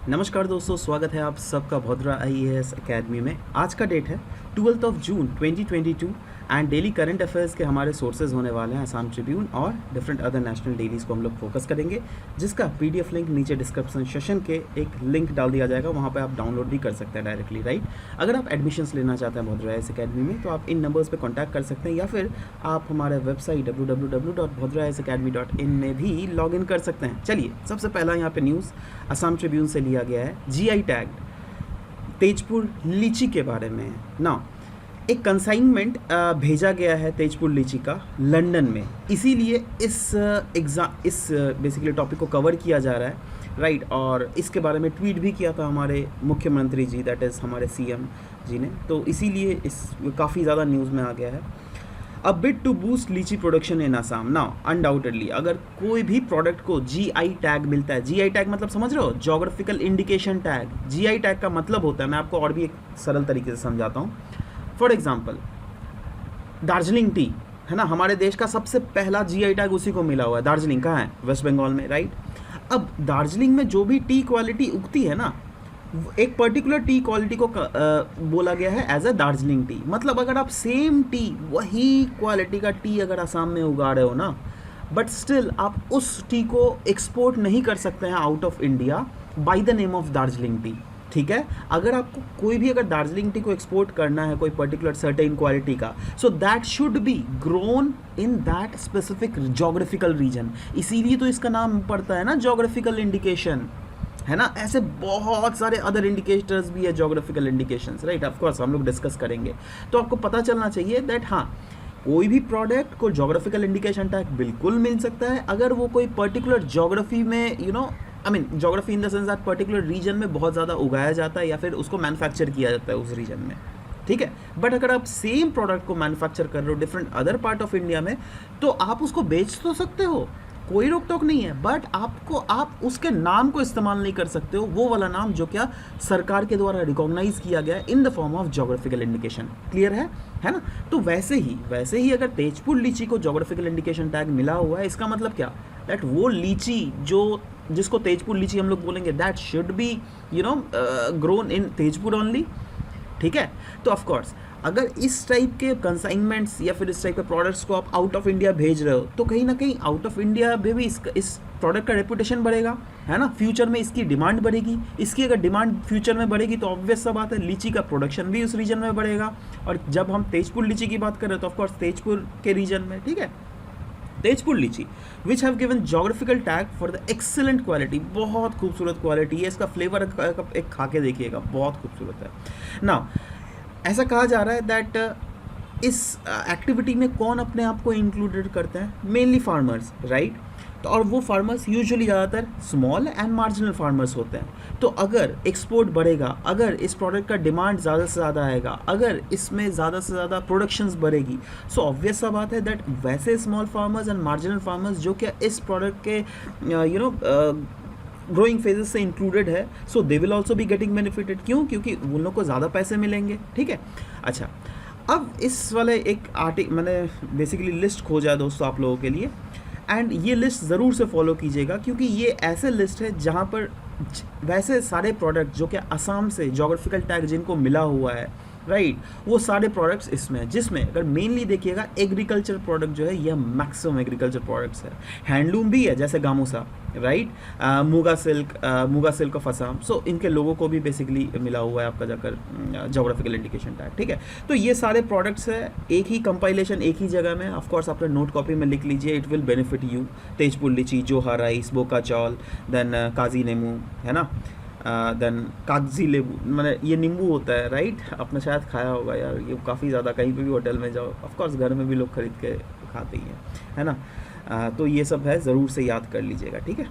नमस्कार दोस्तों, स्वागत है आप सबका भद्रा आईएएस एकेडमी में। आज का डेट है 12 जून 2022 एंड डेली करंट अफेयर्स के हमारे सोर्सेज होने वाले हैं असम ट्रिब्यून और डिफरेंट अदर नेशनल डेलीज़ को हम लोग फोकस करेंगे, जिसका पीडीएफ लिंक नीचे डिस्क्रिप्शन सेशन के एक लिंक डाल दिया जाएगा, वहाँ पे आप डाउनलोड भी कर सकते हैं डायरेक्टली, राइट। अगर आप एडमिशन्स लेना चाहते हैं भद्रा आईएएस एकेडमी में तो आप इन नंबर्स पर कॉन्टैक्ट कर सकते हैं या फिर आप हमारे वेबसाइट www.bhadraiasacademy.in में भी लॉग इन कर सकते हैं। चलिए, सबसे पहला यहाँ पे न्यूज़ असम ट्रिब्यून से लिया गया है। जीआई टैग तेजपुर लीची के बारे में ना एक कंसाइनमेंट भेजा गया है तेजपुर लीची का लंदन में, इसीलिए इस बेसिकली टॉपिक को कवर किया जा रहा है, राइट। और इसके बारे में ट्वीट भी किया था हमारे मुख्यमंत्री जी, दैट इज़ हमारे सीएम जी ने, तो इसीलिए इस काफ़ी ज़्यादा न्यूज़ में आ गया है। अ बिट टू बूस्ट लीची production in Assam. Now undoubtedly अगर कोई भी प्रोडक्ट को जीआई टैग मिलता है, जीआई टैग मतलब समझ रहे हो, geographical indication tag. GI tag का मतलब होता है, मैं आपको और भी एक सरल तरीके से समझाता हूँ। फॉर एग्जाम्पल दार्जिलिंग टी है ना, हमारे देश का सबसे पहला जीआई टैग उसी को मिला हुआ है। दार्जिलिंग कहाँ है? वेस्ट बंगाल में, राइट। अब दार्जिलिंग में जो भी टी क्वालिटी उगती है ना, एक पर्टिकुलर टी क्वालिटी को बोला गया है एज अ दार्जिलिंग टी। मतलब अगर आप सेम टी, वही क्वालिटी का टी अगर असम में उगा रहे हो ना, बट स्टिल आप उस टी को एक्सपोर्ट नहीं कर सकते हैं out of India by the name of Darjeeling T, ठीक है। अगर आपको कोई भी अगर दार्जिलिंग टी को एक्सपोर्ट करना है कोई पर्टिकुलर सर्टेन क्वालिटी का, so that should be grown in that specific geographical region. इसीलिए तो इसका नाम पड़ता है ना जोग्राफिकल इंडिकेशन, है ना। ऐसे बहुत सारे अदर इंडिकेटर्स भी है, geographical indications, right. Of course हम लोग डिस्कस करेंगे, तो आपको पता चलना चाहिए दैट हाँ, कोई भी प्रोडक्ट को जोग्राफिकल इंडिकेशन टैग बिल्कुल मिल सकता है अगर वो कोई पर्टिकुलर जोग्राफी में geography in the sense that particular region में बहुत ज़्यादा उगाया जाता है या फिर उसको मैन्युफैक्चर किया जाता है उस रीजन में, ठीक है। बट अगर आप सेम प्रोडक्ट को मैन्युफैक्चर कर रहे हो different other part of India में, तो आप उसको बेच तो सकते हो, कोई रोक टोक नहीं है, बट आप उसके नाम को इस्तेमाल नहीं कर सकते हो, वो वाला नाम जो क्या सरकार के द्वारा रिकॉग्नाइज किया गया है in the form of geographical indication. Clear है ना। तो वैसे ही अगर तेजपुर लीची को जोग्राफिकल इंडिकेशन टैग मिला हुआ है, इसका मतलब क्या, दैट वो लीची जिसको तेजपुर लीची हम लोग बोलेंगे, that should be grown in Tezpur only, ठीक है। तो ऑफ कोर्स अगर इस टाइप के कंसाइनमेंट्स या फिर इस टाइप के प्रोडक्ट्स को आप आउट ऑफ इंडिया भेज रहे हो, तो कहीं ना कहीं आउट ऑफ इंडिया में भी इस प्रोडक्ट का रेपुटेशन बढ़ेगा, है ना। फ्यूचर में इसकी डिमांड बढ़ेगी, इसकी अगर डिमांड फ्यूचर में बढ़ेगी तो ऑब्वियस सा बात है लीची का प्रोडक्शन भी उस रीजन में बढ़ेगा। और जब हम तेजपुर लीची की बात कर रहे हैं तो ऑफकोर्स तेजपुर के रीजन में, ठीक है, तेजपुर लीची which have given geographical tag for the excellent quality. बहुत खूबसूरत क्वालिटी है, इसका फ्लेवर एक खा के देखिएगा, बहुत खूबसूरत है ना। ऐसा कहा जा रहा है दैट इस एक्टिविटी में कौन अपने आप को इंक्लूडेड करते हैं, मेनली फार्मर्स, राइट। तो और वो फार्मर्स यूजुअली ज़्यादातर स्मॉल एंड मार्जिनल फार्मर्स होते हैं। तो अगर एक्सपोर्ट बढ़ेगा, अगर इस प्रोडक्ट का डिमांड ज़्यादा से ज़्यादा आएगा, अगर इसमें ज़्यादा से ज़्यादा प्रोडक्शंस बढ़ेगी, सो ऑब्वियस सा बात है दैट वैसे small farmers and marginal farmers जो क्या इस प्रोडक्ट के ग्रोइंग फेजेस से इंक्लूडेड है, so they will also be getting benefited. क्यों? क्योंकि उन लोग को ज़्यादा पैसे मिलेंगे, ठीक है। अच्छा, अब इस वाले एक मैंने बेसिकली लिस्ट खोजा है दोस्तों आप लोगों के लिए, एंड ये लिस्ट ज़रूर से फॉलो कीजिएगा क्योंकि ये ऐसे लिस्ट है जहाँ पर वैसे सारे प्रोडक्ट जो कि असम से जोग्राफिकल टैग जिनको मिला हुआ है, राइट, वो सारे प्रोडक्ट्स इसमें हैं, जिसमें अगर मेनली देखिएगा एग्रीकल्चर प्रोडक्ट जो है ये मैक्सिमम एग्रीकल्चर प्रोडक्ट्स है। हैंडलूम भी है जैसे gamosa, right, muga silk of Assam, so इनके लोगों को भी बेसिकली मिला हुआ है आपका जाकर जोग्राफिकल इंडिकेशन टैग, ठीक है। तो ये सारे प्रोडक्ट्स है, एक ही कंपाइलेशन एक ही जगह में। ऑफ कोर्स अपने नोट कॉपी में लिख लीजिए, it will benefit you. Tezpur लीची, जोहा राइस, बोका चौल, देन काजी नींबू, है ना, देन कागजी लेबू, मैंने ये नींबू होता है, राइट, आपने शायद खाया होगा यार, ये काफ़ी ज़्यादा कहीं पे भी होटल में जाओ, ऑफ कोर्स घर में भी लोग खरीद के खाते ही हैं, है ना। तो ये सब है, ज़रूर से याद कर लीजिएगा, ठीक है।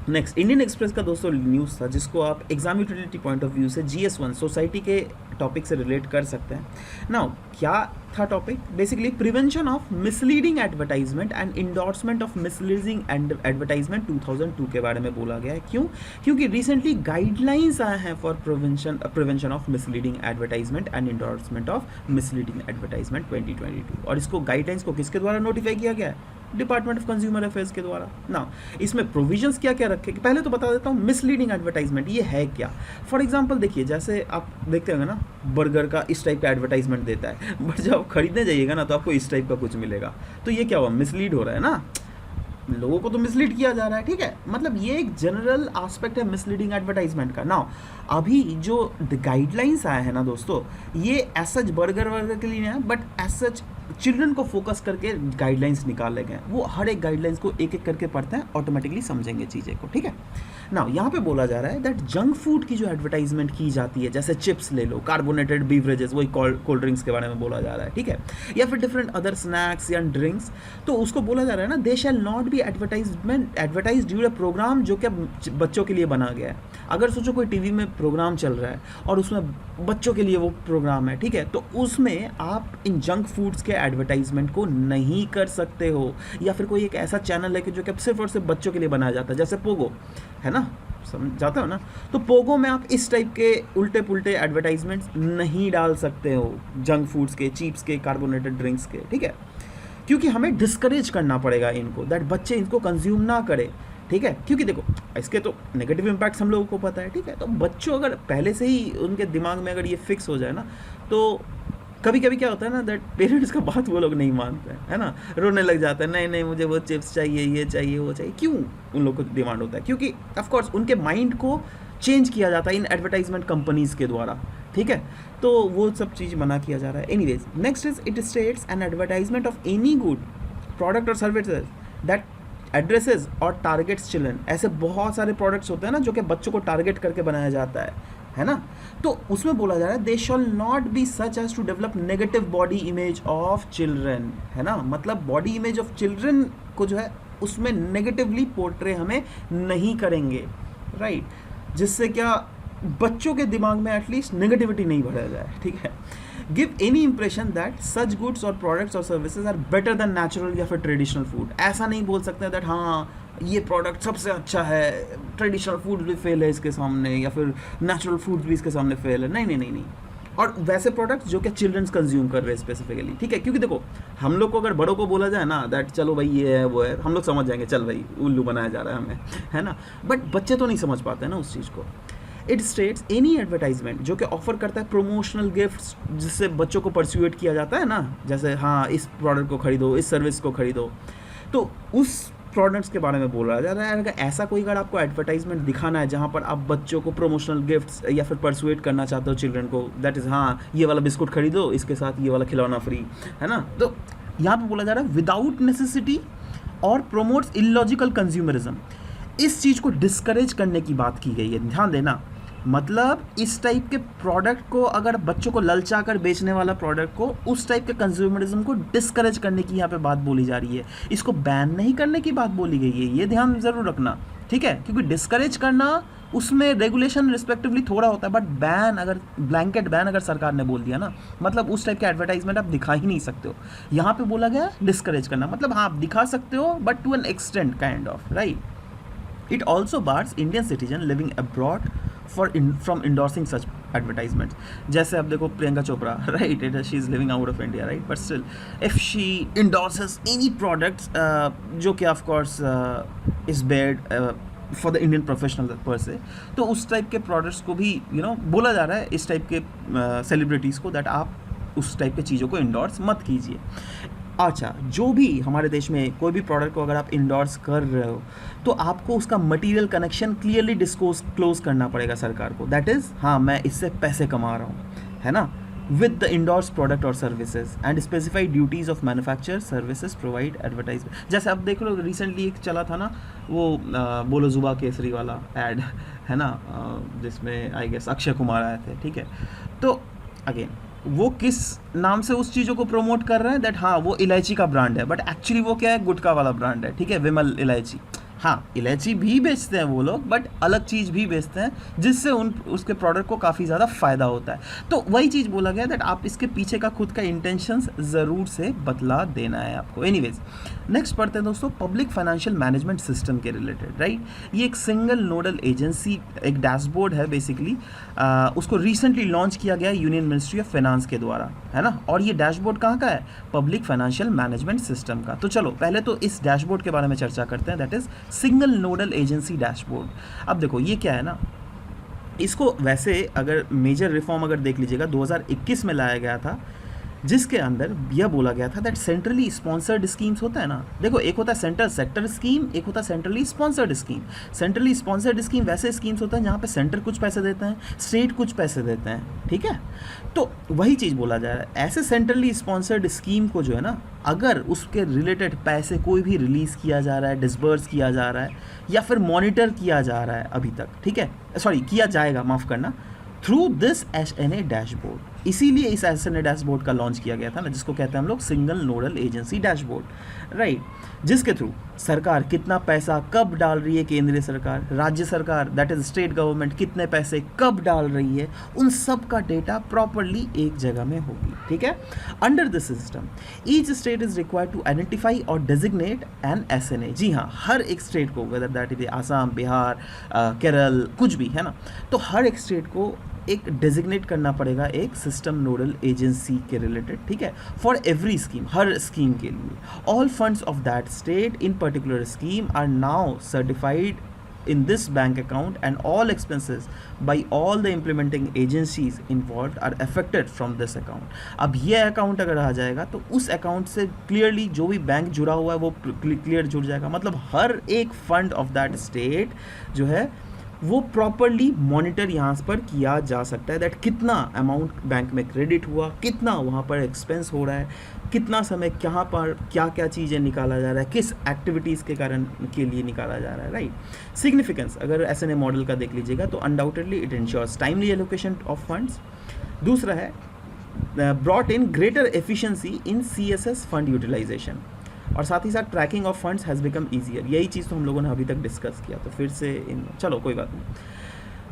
नेक्स्ट इंडियन एक्सप्रेस का दोस्तों न्यूज़ था जिसको आप exam utility point of view से GS1 सोसाइटी के टॉपिक से रिलेट कर सकते हैं। नाउ क्या था topic, basically prevention of misleading advertisement and endorsement of misleading advertisement 2002 के बारे में बोला गया है। क्यों? क्योंकि रिसेंटली गाइडलाइंस आए हैं for prevention of misleading advertisement and endorsement of misleading advertisement 2022, और इसको गाइडलाइंस को किसके द्वारा नोटिफाई किया गया है? डिपार्टमेंट ऑफ कंज्यूमर अफेयर्स के द्वारा ना। इसमें प्रोविजंस क्या क्या रखे, पहले तो बता देता हूँ मिसलीडिंग एडवर्टाइजमेंट ये है क्या। फॉर एग्जांपल देखिए, जैसे आप देखते होंगे ना, बर्गर का इस टाइप का एडवर्टाइजमेंट देता है, बट जब आप खरीदने जाइएगा ना तो आपको इस टाइप का कुछ मिलेगा, तो ये क्या हुआ, मिसलीड हो रहा है ना, लोगों को तो मिसलीड किया जा रहा है, ठीक है। मतलब ये एक जनरल एस्पेक्ट है मिसलीडिंग एडवर्टाइजमेंट का। नाउ अभी जो गाइडलाइंस आए हैं ना दोस्तों, ये एज सच बर्गर वर्गर के लिए है, बट एज सच चिल्ड्रन को फोकस करके गाइडलाइंस निकाले गए। वो हर एक गाइडलाइंस को एक एक करके पढ़ते हैं, ऑटोमेटिकली समझेंगे चीज़ें को, ठीक है। नाउ यहाँ पे बोला जा रहा है दैट जंक फूड की जो एडवर्टाइजमेंट की जाती है, जैसे चिप्स ले लो, कार्बोनेटेड बीवरेजेस, वही कोल्ड ड्रिंक्स के बारे में बोला जा रहा है, ठीक है, या फिर डिफरेंट अदर स्नैक्स या ड्रिंक्स, तो उसको बोला जा रहा है ना, they shall not be advertise during a programme जो कि बच्चों के लिए बना गया है। अगर सोचो कोई टीवी में प्रोग्राम चल रहा है और उसमें बच्चों के लिए वो प्रोग्राम है, ठीक है, तो उसमें आप इन जंक फूड्स के एडवर्टाइजमेंट को नहीं कर सकते हो। या फिर कोई एक ऐसा चैनल है कि जो कि सिर्फ और सिर्फ बच्चों के लिए बनाया जाता है, जैसे पोगो है ना, समझ जाते हो ना, तो पोगो में आप इस टाइप के उल्टे पुल्टे एडवर्टाइजमेंट्स नहीं डाल सकते हो, जंक फूड्स के, चिप्स के, कार्बोनेटेड ड्रिंक्स के, ठीक है, क्योंकि हमें डिस्करेज करना पड़ेगा इनको, दैट बच्चे इनको कंज्यूम ना करें, ठीक है। क्योंकि देखो इसके तो नेगेटिव इम्पैक्ट्स हम लोगों को पता है, ठीक है, तो बच्चों अगर पहले से ही उनके दिमाग में अगर ये फिक्स हो जाए ना, तो कभी कभी क्या होता है ना, दैट पेरेंट्स का बात वो लोग नहीं मानते हैं, है ना, रोने लग जाता है, नहीं नहीं मुझे वो चिप्स चाहिए, ये चाहिए, वो चाहिए। क्यों उन लोग को डिमांड होता है? क्योंकि ऑफकोर्स उनके माइंड को चेंज किया जाता है इन एडवर्टाइजमेंट कंपनीज़ के द्वारा, ठीक है, तो वो सब चीज़ मना किया जा रहा है। Anyways, next is it states an advertisement of any good product और सर्विसेज दैट एड्रेसेस और टारगेट्स चिल्ड्रन। ऐसे बहुत सारे प्रोडक्ट्स होते हैं ना जो कि बच्चों को टारगेट करके बनाया जाता है ना, तो उसमें बोला जा रहा है they shall not be such as to develop negative body image of children, है ना, मतलब बॉडी इमेज ऑफ चिल्ड्रन को जो है उसमें नेगेटिवली पोर्ट्रे हमें नहीं करेंगे, राइट, जिससे क्या बच्चों के दिमाग में एटलीस्ट नेगेटिविटी नहीं भरा जाए, ठीक है। Give any impression that such goods और प्रोडक्ट्स और services are better than natural या फिर ट्रेडिशनल फूड। ऐसा नहीं बोल सकते दैट हाँ ये प्रोडक्ट सबसे अच्छा है, ट्रेडिशनल फूड भी फेल है इसके सामने, या फिर नेचुरल फूड भी इसके सामने फेल है, नहीं नहीं नहीं नहीं। और वैसे प्रोडक्ट्स जो कि चिल्ड्रंस कंज्यूम कर रहे हैं स्पेसिफिकली, ठीक है, क्योंकि देखो हम लोग को अगर बड़ों को बोला जाए ना दैट चलो भाई ये है वो है, हम लोग समझ जाएंगे, चल भाई उल्लू बनाया जा रहा है हमें, है ना, बट बच्चे तो नहीं समझ पाते ना उस चीज़ को। इट स्टेट्स एनी एडवर्टाइजमेंट जो कि ऑफर करता है प्रोमोशनल गिफ्ट्स, जिससे बच्चों को परस्यूएट किया जाता है ना, जैसे हाँ इस प्रोडक्ट को खरीदो, इस सर्विस को खरीदो, तो उस प्रोडक्ट्स के बारे में बोल रहा है। अगर ऐसा कोई अगर आपको एडवर्टाइजमेंट दिखाना है जहाँ पर आप बच्चों को प्रोमोशनल गिफ्ट्स या फिर परसुएट करना चाहते हो चिल्ड्रन को, दैट इज़ हाँ ये वाला बिस्कुट खरीदो, इसके साथ ये वाला खिलौना फ्री, है ना, तो यहाँ पे बोला जा रहा है विदाउट नेसेसिटी और प्रोमोट्स इलॉजिकल कंज्यूमरिज्म। इस चीज़ को डिस्करेज करने की बात की गई है, ध्यान देना, मतलब इस टाइप के प्रोडक्ट को अगर बच्चों को ललचा कर बेचने वाला प्रोडक्ट को, उस टाइप के कंज्यूमरिज्म को डिस्करेज करने की यहाँ पे बात बोली जा रही है, इसको बैन नहीं करने की बात बोली गई है, ये ध्यान ज़रूर रखना, ठीक है, क्योंकि डिस्करेज करना उसमें रेगुलेशन रिस्पेक्टिवली थोड़ा होता है, बट बैन अगर ब्लैंकेट बैन अगर सरकार ने बोल दिया ना, मतलब उस टाइप के एडवर्टाइजमेंट आप दिखा ही नहीं सकते हो। यहाँ पे बोला गया डिस्करेज करना, मतलब हाँ आप दिखा सकते हो but to an extent kind of, right. It also bars Indian citizen living abroad from endorsing such advertisements. जैसे अब देखो Priyanka Chopra, right, she is living out of India, right, but still if she endorses any products जो कि of course is bad for the Indian professional per se, तो उस type के products को भी बोला जा रहा है इस टाइप के सेलिब्रिटीज़ को दैट आप उस टाइप के चीज़ों को इंडोर्स मत कीजिए। अच्छा, जो भी हमारे देश में कोई भी प्रोडक्ट को अगर आप इंडोर्स कर रहे हो तो आपको उसका मटेरियल कनेक्शन क्लियरली क्लोज करना पड़ेगा सरकार को, दैट इज़ हाँ मैं इससे पैसे कमा रहा हूँ, है ना, विद द इंडोर्स प्रोडक्ट और services and specified duties of manufacture services provide advertisement. जैसे अब देख लो रिसेंटली एक चला था ना वो बोलो जुबा केसरी वाला एड, है ना, जिसमें आई गेस अक्षय कुमार आए थे, ठीक है, तो अगेन वो किस नाम से उस चीज़ों को प्रमोट कर रहे हैं दैट हाँ वो इलायची का ब्रांड है, बट एक्चुअली वो क्या है, गुटखा वाला ब्रांड है, ठीक है, विमल इलायची, हाँ, इलायची भी बेचते हैं वो लोग, बट अलग चीज़ भी बेचते हैं जिससे उसके प्रोडक्ट को काफ़ी ज़्यादा फ़ायदा होता है। तो वही चीज़ बोला गया दैट आप इसके पीछे का खुद का इंटेंशंस ज़रूर से बतला देना है आपको। एनीवेज, नेक्स्ट पढ़ते हैं दोस्तों पब्लिक फाइनेंशियल मैनेजमेंट सिस्टम के रिलेटेड, राइट। ये एक सिंगल नोडल एजेंसी, एक डैशबोर्ड है बेसिकली। उसको रिसेंटली लॉन्च किया गया यूनियन मिनिस्ट्री ऑफ फाइनेंस के द्वारा, है ना। और ये डैशबोर्ड कहाँ का है? पब्लिक फाइनेंशियल मैनेजमेंट सिस्टम का। तो चलो पहले तो इस डैशबोर्ड के बारे में चर्चा करते हैं, that is single nodal agency dashboard. अब देखो ये क्या है ना, इसको वैसे अगर मेजर रिफॉर्म अगर देख लीजिएगा 2021 में लाया गया था, जिसके अंदर यह बोला गया था दैट सेंट्रली स्पॉन्सर्ड स्कीम्स होता है ना, देखो एक होता है सेंटर सेक्टर स्कीम, एक होता है centrally sponsored scheme. Centrally sponsored scheme वैसे स्कीम्स होता है जहाँ पे सेंटर कुछ पैसे देते हैं, स्टेट कुछ पैसे देते हैं, ठीक है। तो वही चीज़ बोला जा रहा है, ऐसे सेंट्रली स्पॉन्सर्ड स्कीम को जो है ना, अगर उसके रिलेटेड पैसे कोई भी रिलीज़ किया जा रहा है, डिसबर्स किया जा रहा है या फिर मॉनिटर किया जा रहा है अभी तक, ठीक है, सॉरी किया जाएगा, माफ़ करना, थ्रू दिस एसएनए डैशबोर्ड। इसीलिए इस एसएनए डैशबोर्ड का लॉन्च किया गया था ना, जिसको कहते हैं हम लोग single nodal agency dashboard, right. जिसके थ्रू सरकार कितना पैसा कब डाल रही है, केंद्रीय सरकार, राज्य सरकार दैट इज स्टेट गवर्नमेंट कितने पैसे कब डाल रही है, उन सब का डेटा प्रॉपरली एक जगह में होगी, ठीक है। Under this system each state is required to identify और डेजिग्नेट एन एसएनए। जी हाँ, हर एक स्टेट को, whether that is Assam, Bihar, Kerala, कुछ भी है ना, तो हर एक स्टेट को एक डेजिग्नेट करना पड़ेगा एक सिस्टम नोडल एजेंसी के रिलेटेड, ठीक है, फॉर एवरी स्कीम, हर स्कीम के लिए। All funds of that state in particular scheme are now certified in this bank account and all expenses by all the implementing agencies involved are affected from this account। अब ये account अगर आ जाएगा तो उस account से clearly जो भी bank जुड़ा हुआ है वो क्लियर जुड़ जाएगा। मतलब हर एक फंड ऑफ दैट स्टेट जो है वो प्रॉपरली मॉनिटर यहाँ पर किया जा सकता है, दैट कितना अमाउंट बैंक में क्रेडिट हुआ, कितना वहाँ पर एक्सपेंस हो रहा है, कितना समय कहाँ पर क्या क्या चीज़ें निकाला जा रहा है, किस एक्टिविटीज़ के कारण के लिए निकाला जा रहा है, राइट। सिग्निफिकेंस अगर एसएनए मॉडल का देख लीजिएगा तो undoubtedly it ensures timely allocation of funds. दूसरा है brought in greater efficiency in CSS fund utilization, और साथ ही साथ tracking of funds has become easier. यही चीज़ तो हम लोगों ने अभी तक डिस्कस किया, तो फिर से चलो कोई बात नहीं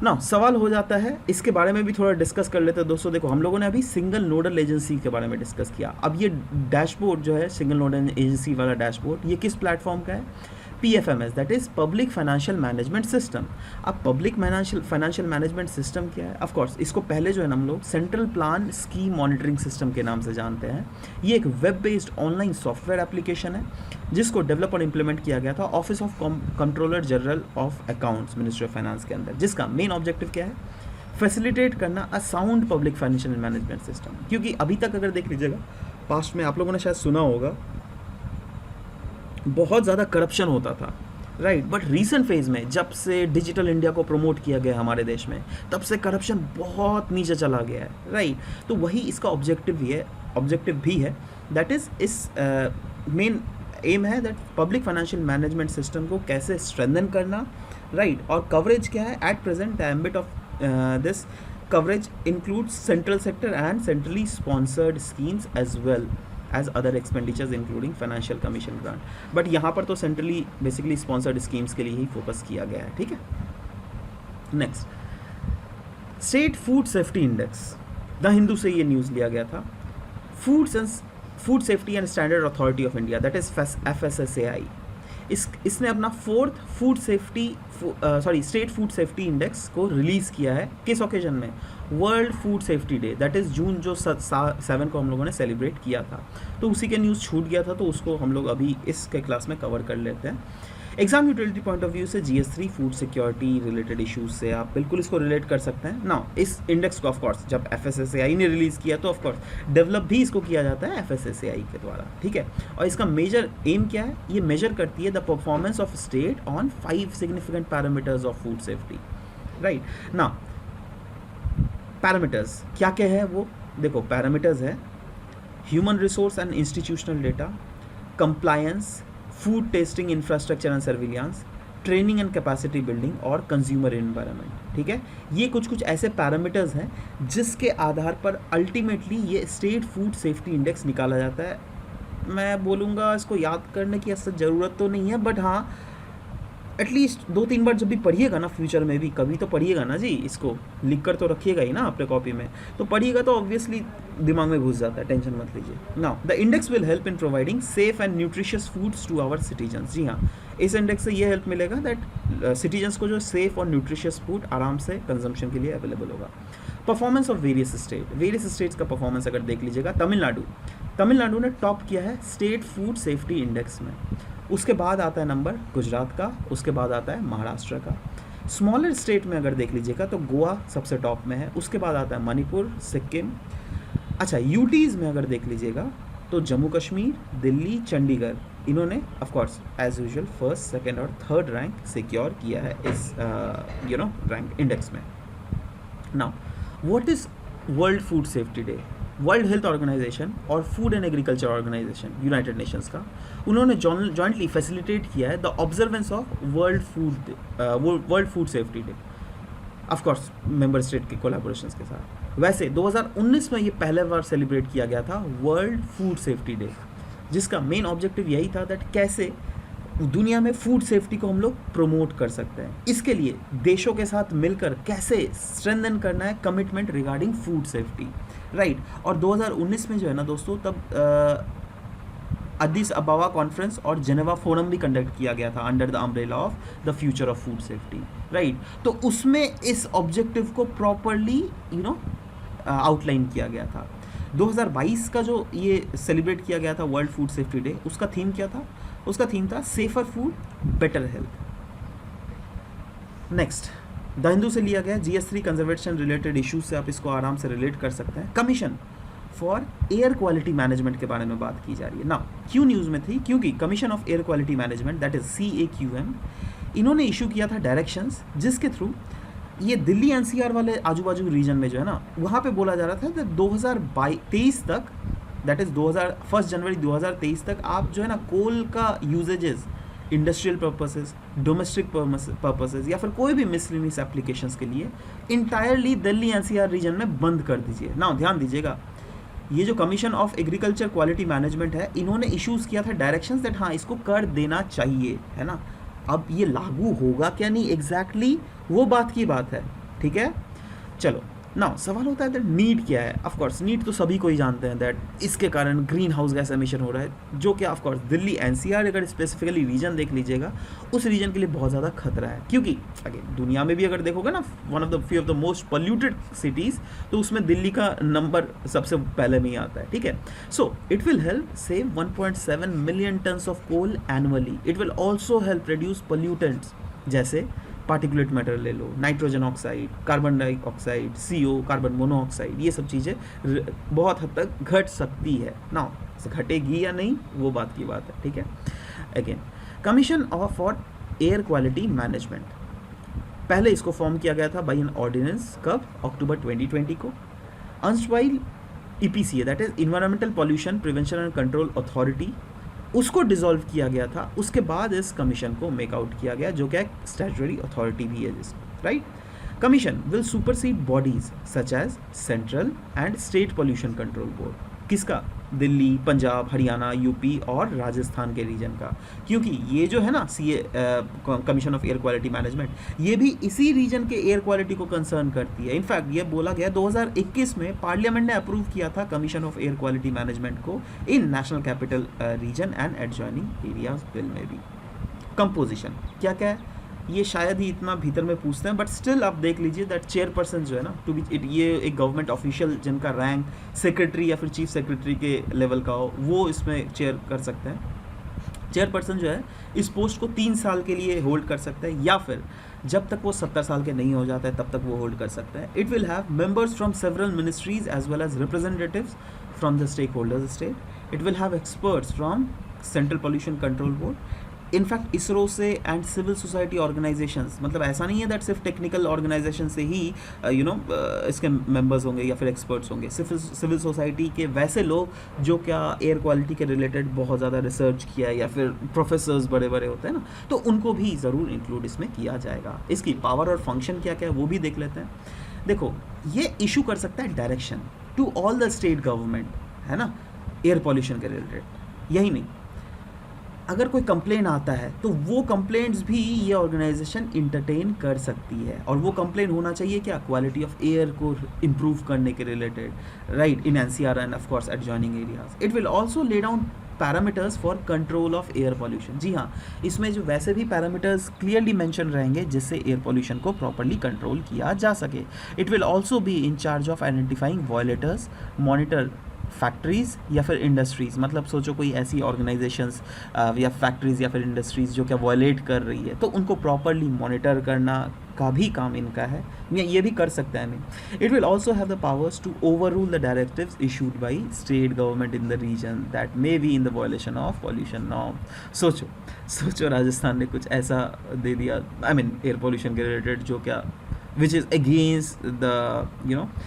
ना। सवाल हो जाता है इसके बारे में भी थोड़ा डिस्कस कर लेते हैं दोस्तों। देखो हम लोगों ने अभी सिंगल नोडल एजेंसी के बारे में डिस्कस किया। अब ये डैशबोर्ड जो है सिंगल नोडल एजेंसी वाला डैशबोर्ड, ये किस प्लेटफॉर्म का है? PFMS, that is public financial management system. अब पब्लिक फाइनेंशियल मैनेजमेंट सिस्टम क्या है? ऑफ कोर्स इसको पहले जो है ना हम लोग central plan scheme monitoring system के नाम से जानते हैं। ये एक web based online software application है जिसको डेवलप और इम्प्लीमेंट किया गया था office of controller general of accounts, ministry of finance के अंदर, जिसका मेन ऑब्जेक्टिव क्या है? फैसिलिटेट करना a sound public financial management system. क्योंकि अभी तक अगर देख लीजिएगा, पास्ट में आप लोगों ने शायद सुना होगा बहुत ज़्यादा करप्शन होता था, राइट। बट रीसेंट फेज़ में जब से डिजिटल इंडिया को प्रमोट किया गया हमारे देश में, तब से करप्शन बहुत नीचे चला गया है, राइट। तो वही इसका ऑब्जेक्टिव भी है, दैट इज़ इस मेन एम है that public financial management system को कैसे स्ट्रेंथन करना, राइट। और कवरेज क्या है? At present the ambit of this coverage includes central sector and centrally sponsored schemes as well as other expenditures including financial commission grant. But यहाँ पर तो centrally basically sponsored schemes के लिए ही focus किया गया है, ठीक है। Next, state food safety index, the Hindu से ये न्यूज़ लिया गया था। Food safety and standard authority of India, that is FSSAI, इसने अपना स्टेट फूड सेफ्टी इंडेक्स को रिलीज़ किया है। किस ओकेजन में? World food safety day, that is June जो 7 को हम लोगों ने सेलिब्रेट किया था। तो उसी के न्यूज़ छूट गया था, तो उसको हम लोग अभी इसके क्लास में कवर कर लेते हैं। Exam utility point of view से GS3 food security related issues से आप बिल्कुल इसको रिलेट कर सकते हैं ना। इस इंडेक्स को ऑफकोर्स जब FSSAI ने रिलीज़ किया तो ऑफकोर्स डेवलप भी इसको किया जाता है FSSAI के द्वारा, ठीक है। और इसका मेजर एम क्या है? ये मेजर करती है the performance of state on 5 significant parameters of food safety, right ना। पैरामीटर्स क्या क्या है वो देखो, पैरामीटर्स है human resource and institutional data, compliance, food testing infrastructure and surveillance, training and capacity building और कंज्यूमर एनवायरनमेंट, ठीक है। ये कुछ ऐसे पैरामीटर्स हैं जिसके आधार पर अल्टीमेटली ये स्टेट फूड सेफ्टी इंडेक्स निकाला जाता है। मैं बोलूँगा इसको याद करने की ऐसा ज़रूरत तो नहीं है, बट हाँ एटलीस्ट 2-3 बार जब भी पढ़िएगा ना फ्यूचर में भी, कभी तो पढ़िएगा ना जी, इसको लिख कर तो रखिएगा ही ना अपने कॉपी में, तो पढ़िएगा तो ऑब्वियसली दिमाग में घुस जाता है, टेंशन मत लीजिए। Now the index will help in providing safe and nutritious foods to our citizens. जी हाँ, इस इंडेक्स से ये हेल्प मिलेगा दैट सिटीजन्स को जो सेफ और न्यूट्रिशियस फूड आराम से कंजम्पशन के लिए अवेलेबल होगा। परफॉर्मेंस ऑफ वेरियस स्टेट्स का परफॉर्मेंस अगर देख लीजिएगा, तमिलनाडु ने टॉप किया है स्टेट फूड सेफ्टी इंडेक्स में। उसके बाद आता है नंबर गुजरात का, उसके बाद आता है महाराष्ट्र का। स्मॉलर स्टेट में अगर देख लीजिएगा तो गोवा सबसे टॉप में है, उसके बाद आता है मणिपुर, सिक्किम। अच्छा, यूटीज़ में अगर देख लीजिएगा तो जम्मू कश्मीर, दिल्ली, चंडीगढ़, इन्होंने of course as usual first, second और थर्ड रैंक सिक्योर किया है इस रैंक इंडेक्स में। Now what is world food safety day? World health organisation और food and agriculture organisation United Nations का, उन्होंने जॉइंटली फैसिलिटेट किया है the observance of world food safety day, of course member state के collaborations के साथ। वैसे 2019 में ये पहले बार सेलिब्रेट किया गया था वर्ल्ड फूड सेफ्टी डे, जिसका मेन ऑब्जेक्टिव यही था दैट कैसे दुनिया में फूड सेफ्टी को हम लोग प्रमोट कर सकते हैं, इसके लिए देशों के साथ मिलकर कैसे स्ट्रेंथन करना है commitment regarding food safety, right. और 2019 में जो है ना दोस्तों, तब अदिस अबावा कॉन्फ्रेंस और जेनेवा फोरम भी कंडक्ट किया गया था under the umbrella of the future of food safety, right. तो उसमें इस ऑब्जेक्टिव को प्रॉपरली आउटलाइन किया गया था। 2022 का जो ये सेलिब्रेट किया गया था वर्ल्ड फूड सेफ्टी डे, उसका थीम क्या था? उसका थीम था safer food better health. Next the Hindu से लिया गया GS3 कंजर्वेशन रिलेटेड इश्यूज से आप इसको आराम से रिलेट कर सकते हैं। Commission for air quality management के बारे में बात की जा रही है ना, क्यों न्यूज़ में थी? क्योंकि commission of air quality management that is CAQM, इन्होंने इशू किया था डायरेक्शंस जिसके थ्रू ये दिल्ली NCR वाले आजू बाजू रीजन में जो है ना, वहाँ पे बोला जा रहा था कि 2023 तक, दैट इज़ 1 जनवरी 2023 तक आप जो है ना कोल का usages industrial purposes, domestic purposes या फिर कोई भी मिसलिनियस एप्लीकेशंस के लिए इंटायरली दिल्ली NCR रीजन में बंद कर दीजिए ना। ध्यान दीजिएगा, ये जो commission of agriculture quality management है, इन्होंने इश्यूज़ किया था डायरेक्शंस दैट हाँ इसको कर देना चाहिए, है ना। अब ये लागू होगा क्या नहीं एग्जैक्टली वो बात की बात है, ठीक है। चलो ना, सवाल होता है दैट नीट क्या है? ऑफ कोर्स नीट तो सभी को ही जानते हैं दैट इसके कारण ग्रीन हाउस गैस एमिशन हो रहा है, जो कि ऑफ कोर्स दिल्ली NCR अगर स्पेसिफिकली रीजन देख लीजिएगा, उस रीजन के लिए बहुत ज़्यादा खतरा है। क्योंकि अगेन दुनिया में भी अगर देखोगे ना, one of the few of the most polluted cities, तो उसमें दिल्ली का नंबर सबसे पहले में ही आता है, ठीक है। So it will help save 1.7 million tons of coal annually. It will also help reduce pollutants जैसे पार्टिकुलेट मैटर ले लो, nitrogen oxide, carbon dioxide, CO, carbon monoxide, ये सब चीज़ें बहुत हद तक घट सकती है ना। घटेगी या नहीं वो बात की बात है, ठीक है। Again commission for air quality management, पहले इसको फॉर्म किया गया था बाई एन ऑर्डिनेंस, कब? अक्टूबर 2020 को। अंशवाइल EPCA that is environmental pollution prevention and control authority, उसको डिसॉल्व किया गया था। उसके बाद इस कमीशन को मेक आउट किया गया, जो कि एक स्टैट्यूटरी अथॉरिटी भी है जिसको, right. Commission will supersede bodies such as central and state pollution control board, किसका? दिल्ली, पंजाब, हरियाणा, यूपी और राजस्थान के रीजन का, क्योंकि ये जो है ना commission of air quality management, ये भी इसी रीजन के एयर क्वालिटी को कंसर्न करती है। इनफैक्ट ये बोला गया 2021 में पार्लियामेंट ने अप्रूव किया था commission of air quality management को in national capital region and adjoining areas bill में भी। कंपोजिशन क्या क्या है ये शायद ही इतना भीतर में पूछते हैं, बट स्टिल आप देख लीजिए दैट चेयरपर्सन जो है ना, टू बी ये एक गवर्नमेंट ऑफिशियल जिनका रैंक सेक्रेटरी या फिर चीफ सेक्रेटरी के लेवल का हो, वो इसमें चेयर कर सकते हैं। चेयरपर्सन जो है इस पोस्ट को 3 साल के लिए होल्ड कर सकते हैं, या फिर जब तक वो 70 साल के नहीं हो जाता है तब तक वो होल्ड कर सकते हैं। It will have members from several ministries as well as representatives from the stakeholders state. It will have experts from central pollution control board, in fact ISRO से एंड सिविल सोसाइटी ऑर्गेनाइजेशंस, मतलब ऐसा नहीं है that सिर्फ technical organisation से ही इसके members होंगे या फिर एक्सपर्ट्स होंगे। सिविल सोसाइटी के वैसे लोग जो क्या एयर क्वालिटी के रिलेटेड बहुत ज़्यादा रिसर्च किया है, या फिर प्रोफेसर्स बड़े बड़े होते हैं ना, तो उनको भी ज़रूर इंक्लूड इसमें किया जाएगा। इसकी पावर और फंक्शन क्या क्या है वो भी देख लेते हैं। देखो, ये इशू कर सकता है direction to all the state government, है ना, एयर पॉल्यूशन के रिलेटेड। यही नहीं, अगर कोई कंप्लेन आता है तो वो कंप्लेंट्स भी ये ऑर्गेनाइजेशन इंटरटेन कर सकती है, और वो कंप्लेन होना चाहिए क्या, क्वालिटी ऑफ एयर को इम्प्रूव करने के related, right, in NCR and of course adjoining areas. It will also lay down parameters for control of air pollution. जी हाँ, इसमें जो वैसे भी पैरामीटर्स क्लियरली मेंशन रहेंगे जिससे एयर पॉल्यूशन को प्रॉपर्ली कंट्रोल किया जा सके। It will also be in charge of identifying violators, monitor factories या फिर इंडस्ट्रीज़, मतलब सोचो कोई ऐसी ऑर्गेनाइजेशंस या फैक्ट्रीज़ या फिर इंडस्ट्रीज़ जो क्या वॉयलेट कर रही है, तो उनको प्रॉपरली मॉनिटर करना का भी काम इनका है, ये भी कर सकता है। नहीं, it will also have the powers to overrule the directives issued by state government in the region that may be in the violation of pollution norm. सोचो राजस्थान ने कुछ ऐसा दे दिया, आई मीन एयर पॉल्यूशन के related, जो क्या which is against the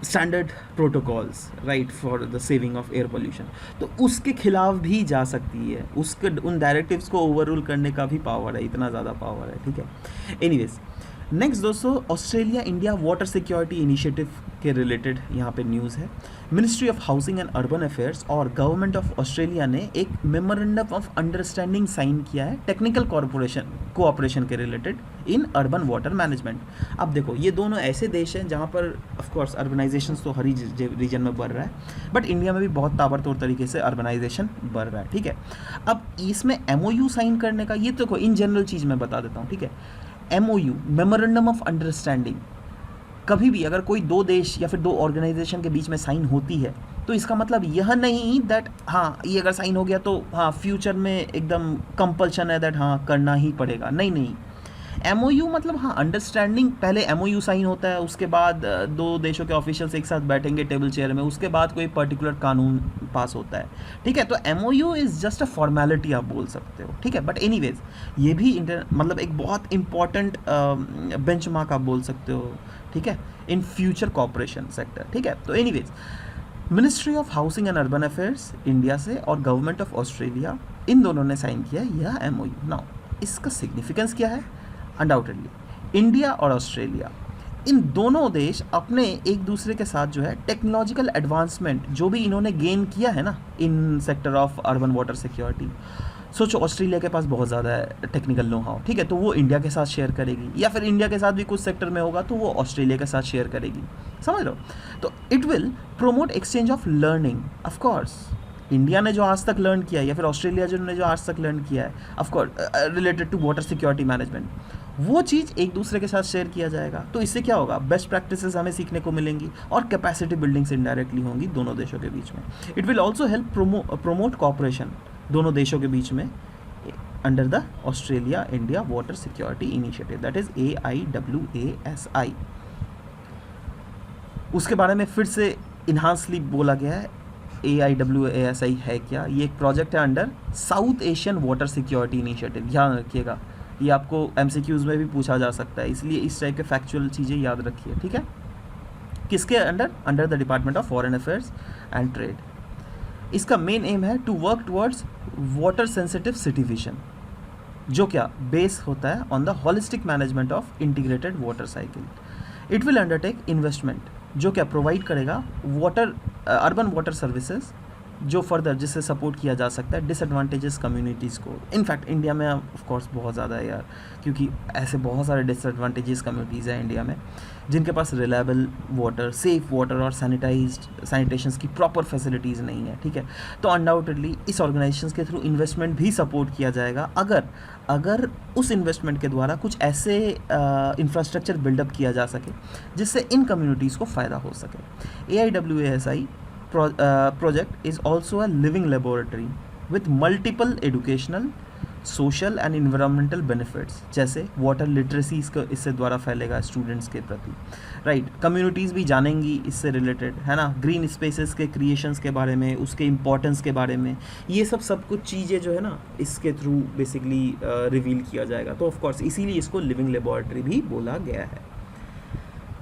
standard protocols, right, for the saving of air pollution, तो उसके खिलाफ भी जा सकती है, उसके उन डायरेक्टिव्स को ओवर रूल करने का भी पावर है, इतना ज़्यादा पावर है, ठीक है। एनीवेज, नेक्स्ट दोस्तों, Australia India water security initiative के रिलेटेड यहाँ पे न्यूज़ है। Ministry of housing and urban affairs और गवर्नमेंट ऑफ ऑस्ट्रेलिया ने एक मेमोरेंडम ऑफ अंडरस्टैंडिंग साइन किया है टेक्निकल कोऑपरेशन के related in urban water management. अब देखो, ये दोनों ऐसे देश हैं जहाँ पर ऑफ कोर्स अर्बनाइजेशन तो हर रीजन में बढ़ रहा है, बट इंडिया में भी बहुत ताबड़तोड़ तरीके से अर्बनाइजेशन बढ़ रहा है, ठीक है। अब इसमें MOU साइन करने का, ये तो इन जनरल चीज़ मैं बता देता हूँ, ठीक है। MOU, मेमोरेंडम ऑफ अंडरस्टैंडिंग, कभी भी अगर कोई दो देश या फिर दो ऑर्गेनाइजेशन के बीच में साइन होती है, तो इसका मतलब यह नहीं दैट हाँ ये अगर साइन हो गया तो हाँ फ्यूचर में एकदम कंपल्शन है दैट हाँ करना ही पड़ेगा, नहीं। MOU मतलब हाँ अंडरस्टैंडिंग, पहले MOU साइन होता है, उसके बाद दो देशों के ऑफिशियल्स एक साथ बैठेंगे टेबल चेयर में, उसके बाद कोई पर्टिकुलर कानून पास होता है, ठीक है। तो MOU is just a formality आप बोल सकते हो, ठीक है। बट एनीवेज, ये भी मतलब एक बहुत इंपॉर्टेंट बेंचमार्क आप बोल सकते हो, ठीक है, इन फ्यूचर कॉपरेशन सेक्टर, ठीक है। तो anyways, ministry of housing and urban affairs India से और गवर्नमेंट ऑफ ऑस्ट्रेलिया, इन दोनों ने साइन किया यह MOU। नाउ इसका सिग्निफिकेंस क्या है? अनडाउटेडली इंडिया और ऑस्ट्रेलिया, इन दोनों देश अपने एक दूसरे के साथ जो है टेक्नोलॉजिकल एडवांसमेंट जो भी इन्होंने गेन किया है ना in sector of urban water security, सोचो ऑस्ट्रेलिया के पास बहुत ज़्यादा है टेक्निकल नो हाउ, ठीक है, तो वो इंडिया के साथ शेयर करेगी, या फिर इंडिया के साथ भी कुछ सेक्टर में होगा तो वो ऑस्ट्रेलिया के साथ शेयर करेगी, समझ लो। तो it will promote exchange of learning. Of course India ने जो आज तक लर्न किया है या फिर ऑस्ट्रेलिया ने जो आज तक लर्न किया है of course related to water security management, वो चीज़ एक दूसरे के साथ शेयर किया जाएगा। तो इससे क्या होगा, बेस्ट प्रैक्टिसेस हमें सीखने को मिलेंगी और कैपेसिटी बिल्डिंग्स इनडायरेक्टली होंगी दोनों देशों के बीच में। It will also help promote cooperation दोनों देशों के बीच में under the Australia India water security initiative, that is AIWASI। उसके बारे में फिर से इन्हांसली बोला गया है। AIWASI है क्या? ये एक प्रोजेक्ट है under south Asian water security initiative. ध्यान रखिएगा, ये आपको MCQs में भी पूछा जा सकता है, इसलिए इस टाइप के फैक्चुअल चीज़ें याद रखिए, ठीक है। किसके under the department of foreign affairs and trade. इसका मेन एम है to work towards water sensitive city vision, जो क्या बेस होता है on the holistic management of integrated water cycle. It will undertake investment जो क्या प्रोवाइड करेगा urban water services, जो फर्दर जिससे सपोर्ट किया जा सकता है डिसएडवांटेजेस कम्युनिटीज़ को। इनफैक्ट इंडिया में ऑफ कोर्स बहुत ज़्यादा है यार, क्योंकि ऐसे बहुत सारे डिसएडवांटेजेस कम्युनिटीज़ हैं इंडिया में जिनके पास रिलायबल वाटर, सेफ वाटर और सैनिटेशंस की प्रॉपर फैसिलिटीज़ नहीं है, ठीक है। तो अनडाउटेडली इस ऑर्गेनाइजेशंस के थ्रू इन्वेस्टमेंट भी सपोर्ट किया जाएगा अगर उस इन्वेस्टमेंट के द्वारा कुछ ऐसे इंफ्रास्ट्रक्चर बिल्डअप किया जा सके जिससे इन कम्युनिटीज़ को फ़ायदा हो सके। AIWASI project is also a living laboratory with multiple educational, social and environmental benefits, जैसे वाटर लिटरेसी इससे द्वारा फैलेगा स्टूडेंट्स के प्रति, राइट। कम्युनिटीज़ भी जानेंगी इससे रिलेटेड, है ना, ग्रीन स्पेसेस के क्रिएशंस के बारे में, उसके इम्पोर्टेंस के बारे में, ये सब कुछ चीज़ें जो है ना इसके थ्रू बेसिकली रिवील किया जाएगा। तो ऑफ कोर्स इसीलिए इसको लिविंग लेबोरेटरी भी बोला गया है।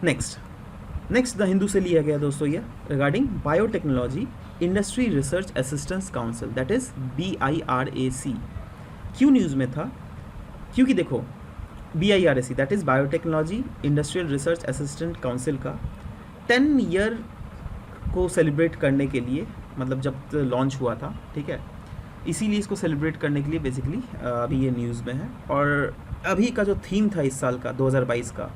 नेक्स्ट द हिंदू से लिया गया दोस्तों ये regarding biotechnology industry research assistance council, that is BIRAC। क्यों न्यूज़ में था? क्योंकि देखो BIRAC that is biotechnology industrial research assistant council का 10 ईयर को सेलिब्रेट करने के लिए, मतलब जब लॉन्च हुआ था, ठीक है, इसीलिए इसको सेलिब्रेट करने के लिए बेसिकली अभी ये न्यूज़ में है। और अभी का जो थीम था इस साल का 2022 का,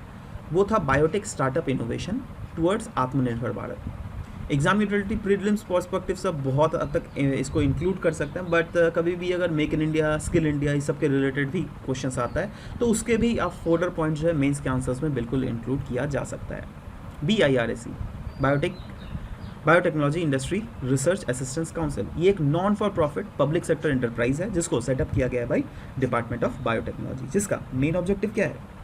वो था बायोटेक स्टार्टअप इनोवेशन टुवर्ड्स आत्मनिर्भर Bharat. Exam utility prelims perspective सब बहुत हद तक इसको इंक्लूड कर सकते हैं, बट कभी भी अगर make in India, skill India, इस सब के रिलेटेड भी क्वेश्चंस आता है तो उसके भी आप फोल्डर पॉइंट जो है मेंस के आंसर्स में बिल्कुल इंक्लूड किया जा सकता है। BIRAC, biotechnology industry research assistance council, ये एक non for profit public sector enterprise है जिसको सेटअप किया गया है बाई डिपार्टमेंट ऑफ बायोटेक्नोलॉजी, जिसका मेन ऑब्जेक्टिव क्या है?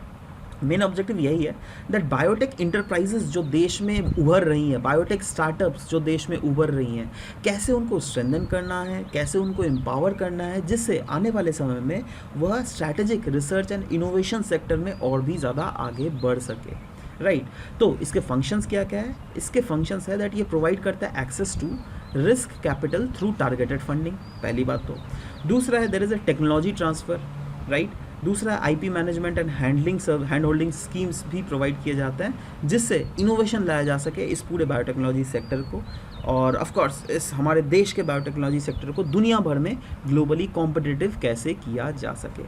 मेन ऑब्जेक्टिव यही है दैट बायोटेक इंटरप्राइजेस जो देश में उभर रही हैं, बायोटेक स्टार्टअप्स जो देश में उभर रही हैं, कैसे उनको स्ट्रेंथन करना है, कैसे उनको एम्पावर करना है, जिससे आने वाले समय में वह strategic research and innovation sector में और भी ज़्यादा आगे बढ़ सके, राइट। तो इसके फंक्शंस क्या क्या है? इसके फंक्शंस है दैट ये प्रोवाइड करता है access to risk capital through targeted funding, पहली बात तो। दूसरा है there is a technology transfer, right. दूसरा IP management and hand holding schemes भी प्रोवाइड किए जाते हैं जिससे इनोवेशन लाया जा सके इस पूरे बायोटेक्नोलॉजी सेक्टर को, और ऑफ कोर्स इस हमारे देश के बायोटेक्नोलॉजी सेक्टर को दुनिया भर में ग्लोबली कॉम्पिटिटिव कैसे किया जा सके।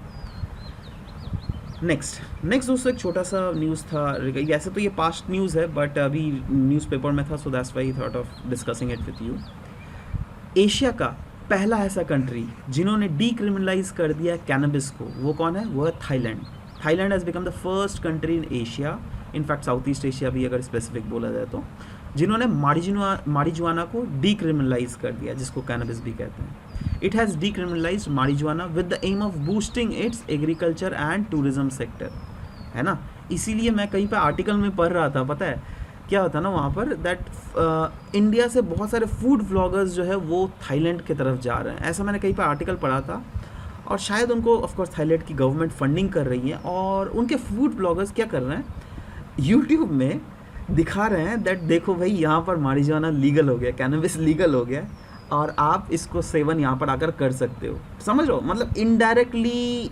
नेक्स्ट दोस्तों एक छोटा सा न्यूज़ था, वैसे तो ये पास्ट न्यूज़ है बट अभी न्यूज़पेपर में था, so that's why I thought of discussing it with you. Asia का पहला ऐसा कंट्री जिन्होंने डीक्रिमिनलाइज कर दिया कैनबिस को, वो कौन है? वो है Thailand. Thailand has become the first country in Asia, in fact south east Asia भी अगर स्पेसिफिक बोला जाए तो, जिन्होंने मारिजुआना को डीक्रिमिनलाइज कर दिया, जिसको कैनबिस भी कहते हैं। It has decriminalised marijuana with the aim of boosting its agriculture and tourism sector, है ना। इसीलिए मैं कहीं पर आर्टिकल में पढ़ रहा था, पता है क्या होता है ना वहाँ पर, दैट इंडिया से बहुत सारे फूड व्लॉगर्स जो है वो थाईलैंड की तरफ जा रहे हैं, ऐसा मैंने कहीं पर आर्टिकल पढ़ा था। और शायद उनको ऑफकोर्स थाईलैंड की गवर्नमेंट फंडिंग कर रही है, और उनके फूड ब्लॉगर्स क्या कर रहे हैं, यूट्यूब में दिखा रहे हैं दैट देखो भाई यहाँ पर मारिजुआना लीगल हो गया, कैनबिस लीगल हो गया, और आप इसको सेवन यहाँ पर आकर कर सकते हो। समझ लो, मतलब इनडायरेक्टली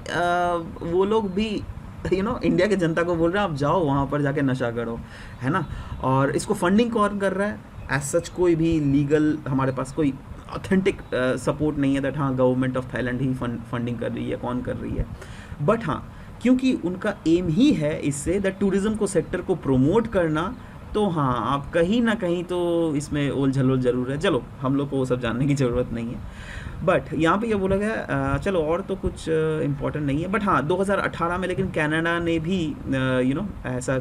वो लोग भी इंडिया की जनता को बोल रहे हैं आप जाओ वहाँ पर जाके नशा करो, है ना। और इसको फंडिंग कौन कर रहा है? एज सच कोई भी लीगल हमारे पास कोई ऑथेंटिक सपोर्ट नहीं है दैट हाँ government of Thailand he funding कर रही है, कौन कर रही है। बट हाँ, क्योंकि उनका एम ही है इससे दैट टूरिज़्म को सेक्टर को प्रमोट करना, तो हाँ आप कहीं ना कहीं तो इसमें ओल झलोल ज़रूर है। चलो हम लोग को वो सब जानने की ज़रूरत नहीं है, बट यहाँ पे ये बोला गया, चलो और तो कुछ इम्पोर्टेंट नहीं है, बट हाँ 2018 में लेकिन कनाडा ने भी ऐसा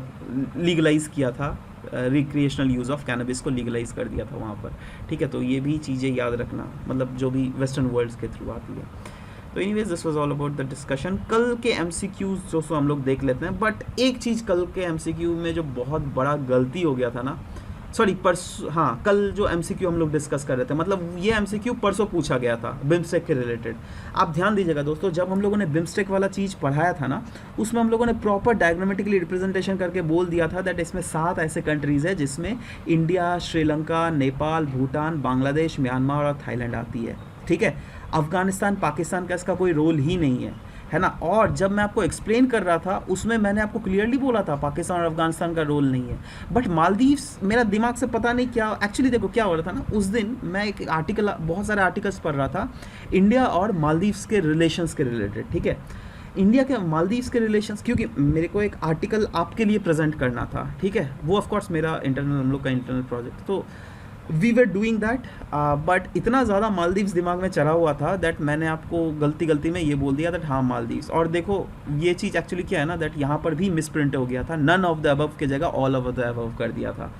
लीगलाइज़ किया था, रिक्रिएशनल यूज़ ऑफ कैनबिस को लीगलाइज़ कर दिया था वहाँ पर, ठीक है। तो ये भी चीज़ें याद रखना, मतलब जो भी वेस्टर्न वर्ल्ड्स के थ्रू आती है। तो anyways this was all about the discussion. कल के MCQs जो हम लोग देख लेते हैं, बट एक चीज़ कल के MCQ में जो बहुत बड़ा गलती हो गया था ना, सॉरी हाँ कल जो MCQ हम लोग डिस्कस कर रहे थे, मतलब ये MCQ परसों पूछा गया था बिम्स्टेक के रिलेटेड। आप ध्यान दीजिएगा दोस्तों, जब हम लोगों ने बिम्स्टेक वाला चीज़ पढ़ाया था ना, उसमें हम लोगों ने प्रॉपर डायग्रामेटिकली रिप्रेजेंटेशन करके बोल दिया था दैट इसमें 7 ऐसे कंट्रीज़ है जिसमें इंडिया, श्रीलंका, नेपाल, भूटान, बांग्लादेश, म्यांमार और थाईलैंड आती है, ठीक है। अफगानिस्तान, पाकिस्तान का इसका कोई रोल ही नहीं है ना। और जब मैं आपको एक्सप्लेन कर रहा था उसमें मैंने आपको क्लियरली बोला था पाकिस्तान और अफगानिस्तान का रोल नहीं है। बट मालदीव्स, मेरा दिमाग से पता नहीं क्या एक्चुअली, देखो क्या हो रहा था ना, उस दिन मैं एक आर्टिकल, बहुत सारे आर्टिकल्स पढ़ रहा था इंडिया और मालदीव्स के रिलेशंस के रिलेटेड, ठीक है। इंडिया के मालदीव्स के रिलेशंस, क्योंकि मेरे को एक आर्टिकल आपके लिए प्रेजेंट करना था, ठीक है। वो ऑफकोर्स मेरा इंटरनल, हम लोग का इंटरनल प्रोजेक्ट, तो we were doing that, but इतना ज़्यादा मालदीव्स दिमाग में चढ़ा हुआ था दैट मैंने आपको गलती में ये बोल दिया दैट हाँ मालदीव्स। और देखो ये चीज़ एक्चुअली क्या है ना, दैट यहाँ पर भी मिसप्रिंट हो गया था, नन ऑफ द अबव की जगह ऑल ऑफ द अबव कर दिया था,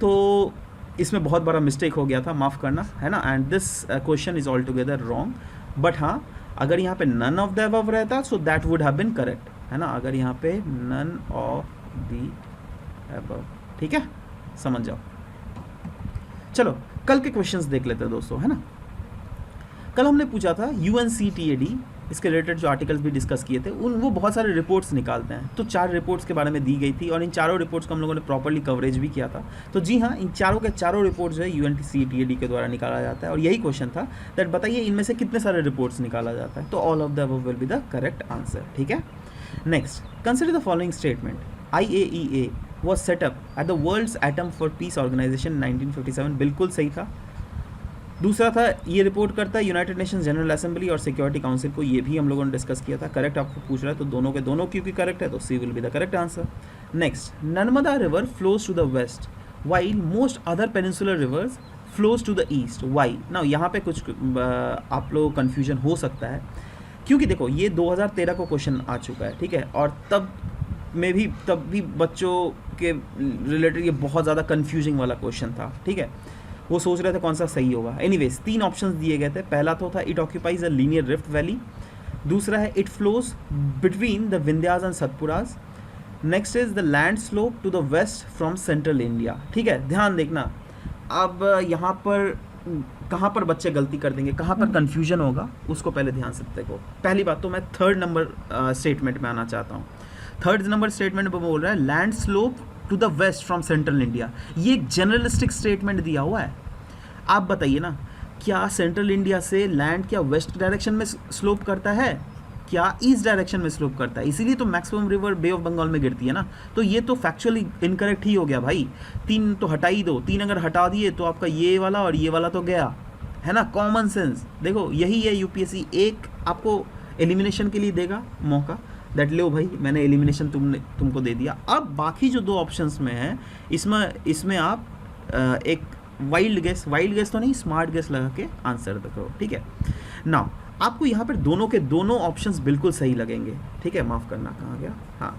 तो इसमें बहुत बड़ा मिस्टेक हो गया था, माफ़ करना, है ना। And this question is all together wrong, but हाँ अगर यहाँ पे नन ऑफ द अबव रहता so that would have been correct, है ना। अगर यहाँ पे नन ऑफ द अबव, ठीक है, समझ जाओ। चलो कल के क्वेश्चंस देख लेते हैं दोस्तों, है ना। कल हमने पूछा था UNCTAD, इसके रिलेटेड जो आर्टिकल्स भी डिस्कस किए थे, वो बहुत सारे रिपोर्ट्स निकालते हैं, तो 4 रिपोर्ट्स के बारे में दी गई थी और इन चारों रिपोर्ट्स को हम लोगों ने प्रॉपर्ली कवरेज भी किया था। तो जी हाँ, इन चारों के चारों रिपोर्ट्स जो है UNCTAD के द्वारा निकाला जाता है, और यही क्वेश्चन था दैट बताइए इनमें से कितने सारे रिपोर्ट्स निकाला जाता है, तो all of the above will be the correct answer, ठीक है। Next, consider the following statement, IAEA was set up at the World's Atom for Peace Organization 1957, बिल्कुल सही था। दूसरा था ये रिपोर्ट करता है यूनाइटेड नेशंस जनरल असेंबली और सिक्योरिटी काउंसिल को, ये भी हम लोगों ने डिस्कस किया था। करेक्ट आपको पूछ रहा है तो दोनों के दोनों क्योंकि करेक्ट है तो C will be the correct answer. Next, Narmada river flows to the west while most other peninsular rivers flows to the east, why? Now यहाँ पे कुछ आप लोग कन्फ्यूजन हो सकता है, क्योंकि देखो ये 2013 को क्वेश्चन आ चुका है, ठीक है, और तब भी बच्चों के रिलेटेड ये बहुत ज़्यादा कन्फ्यूजिंग वाला क्वेश्चन था, ठीक है, वो सोच रहे थे कौन सा सही होगा। एनीवेज 3 ऑप्शंस दिए गए थे। पहला तो था it occupies a linear rift valley, दूसरा है it flows between the Vindhyas and Satpuras, next is the land slope to the west from central India, ठीक है। ध्यान देखना, अब यहाँ पर कहाँ पर बच्चे गलती कर देंगे, कहाँ पर कन्फ्यूजन होगा, उसको पहले ध्यान से देखो। पहली बात तो मैं थर्ड नंबर स्टेटमेंट में आना चाहता हूँ। थर्ड नंबर स्टेटमेंट में बोल रहा है land slope to the west from central India, ये एक जनरलिस्टिक स्टेटमेंट दिया हुआ है। आप बताइए ना, क्या सेंट्रल इंडिया से लैंड क्या वेस्ट डायरेक्शन में स्लोप करता है, क्या ईस्ट डायरेक्शन में स्लोप करता है? इसीलिए तो maximum river Bay of Bengal में गिरती है ना। तो ये तो फैक्चुअली इनकरेक्ट ही हो गया भाई। 3 तो हटा ही दो, 3 अगर हटा दिए तो आपका ये वाला और ये वाला तो गया, है ना। कॉमन सेंस देखो, यही है यूपीएससी एक आपको एलिमिनेशन के लिए देगा मौका, दैट लो भाई मैंने एलिमिनेशन तुमको दे दिया। अब बाकी जो 2 ऑप्शंस में है इसमें आप एक वाइल्ड गेस तो नहीं, स्मार्ट गेस लगा के आंसर करो, ठीक है। नाउ आपको यहाँ पर दोनों के दोनों ऑप्शंस बिल्कुल सही लगेंगे, ठीक है। माफ़ करना, कहाँ गया, हाँ